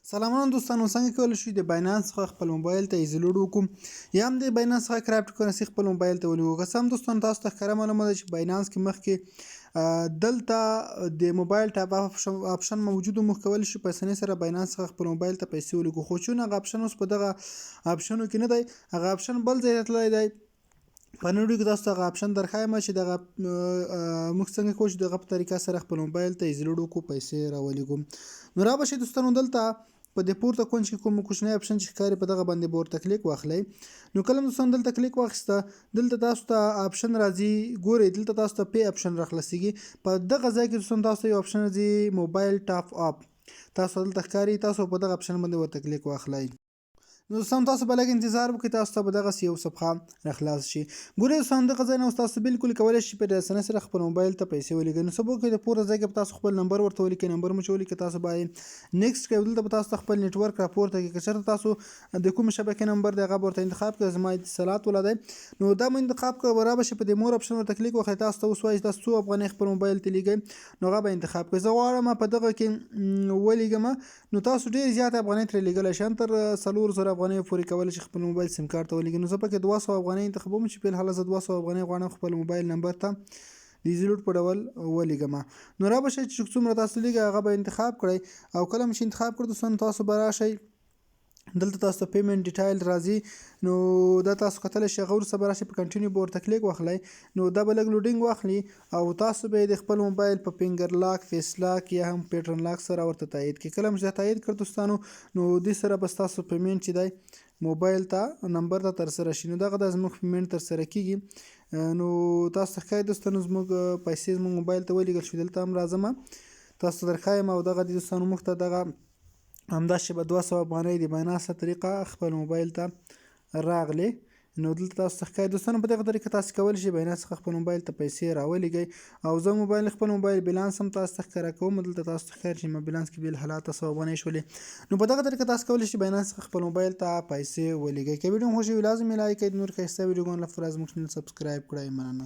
سلامونه دوستانو، څنګه کولی شئ د باینانس څخه خپل موبایل ته ایزي لوډ وکړو یا هم د باینانس څخه کریپټو کرنسي خپل موبایل ته ولېږو. که څه هم دوستانو تاسو ته ښکاره معلومه ده چې باینانس کې مخکې دلته د موبایل ټاپ اپ اپشن موجود و، موږ کولی شو په اسانۍ سره باینانس څخه خپل موبایل ته پیسې ولېږو، خو چون هغه اپشن اوس په دغه اپشنو کې نه دی، هغه اپشن بل ځای ته تللی دی. په نن ویډیو کې تاسو ته هغه اپشن درښایم چې دغه موږ څنګه کولی شو دغه په طریقه سره خپل موبایل ته ایزي لوډ وکړو، پیسې راولېږو. نو را به شئ دوستانو، دلته په دې پورته کونج کې کوم کوچنی اپشن چې ښکاري په دغه باندې به ورته کلیک واخلئ. نو کله دوستانو دلته کلیک واخیسته، دلته تاسو ته اپشن راځي، ګورئ دلته تاسو ته پی اپشن راخلاصیږي. په دغه ځای کې دوستانو تاسو ته یو اپشن راځي موبایل ټاپ اپ، تاسو دلته ښکاري، تاسو په دغه اپشن باندې ورته کلیک واخلئ. نو دوستانو تاسو به لږ انتظار وکړئ، تاسو ته به دغسې یو صفحه راخلاص شي. ګورئ دوستانو دغه ځای نه اوس تاسو بالکل کولی شئ په اسانۍ سره خپل موبایل ته پیسې ولېږئ. نو څه به وکړئ، د پورته ځای کې به تاسو خپل نمبر ورته ولیکئ، نمبر مو چې ولیکئ تاسو باید نیکسټ کړئ. دلته به تاسو ته خپل نیټورک راپورته کړي، که چېرته تاسو د کومې شبکې نمبر دی هغه به ورته انتخاب کړئ. زما اتصالات والا دی، نو دا مو انتخاب کړه. به را به شئ په دې مور اپشن ورته کلیک وکړئ، تاسو ته اوس وایي تاسو څو افغانۍ خپل موبایل ته لېږئ، نو هغه به انتخاب کړئ. زه غواړم په دغه کې ولېږم، نو تاسو ډېرې زیاتې افغانۍ ترې لېږلی شئ، هم تر 4000 افغانیو پورې کولی شئ خپل موبایل سیم کارت ته ولېږئ. نو زه پکې 200 افغانۍ انتخابوم چې په الحاله زه 200 افغانۍ غواړم خپل موبایل نمبر ته د ایزي لوډ په ډول ولېږم. نو را به شئ چې څومره تاسو لېږئ هغه به انتخاب کړئ، او کله مو چې انتخاب کړئ دوستانو تاسو به راشئ، دلته تاسو ته پیمنټ ډیټایل راځي. نو دا تاسو کتلی شئ، هغه وروسته به راشئ په کنټینیو به ورته کلیک واخلئ. نو دا به لږ لوډینګ واخلي او تاسو به یې د خپل موبایل په فنګر لاک، فیس لاک یا هم پیټرن لاک سره ورته تایید کړئ. کله مو چې تایید کړ دوستانو، نو دې سره به ستاسو پیمنټ چې دی موبایل ته نمبر ته ترسره شي. نو دغه د زموږ پیمنټ ترسره کېږي. نو تاسو ته ښکاري دوستانو زموږ پیسې زموږ موبایل ته ولېږل شوې. دلته هم راځم تاسو ته درښایم، او دغه دي دوستانو موږ ته دغه همداسې به 200 افغانۍ د باینانس طریقه خپل موبایل ته راغلې. نو دلته تاسو ته ښکاري دوستانو په دغه طریقه تاسو کولی شئ باینانس څخه خپل موبایل ته پیسې راولېږئ. او زه خپل موبایل بیلانس هم تاسو ته ښکاره کوم. دلته تاسو ته ښکاري چې زما بیلانس کې بالحالات 100 افغانۍ شولې. نو په دغه طریقه تاسو کولی شئ باینانس څخه خپل موبایل ته پیسې ولېږئ. که ویډیو مو خوښ وي لازم یې لایک کړئ، د نور ښایسته ویډیوګانو لپاره زموږ چینل سبسکرایب کړئ. مننه.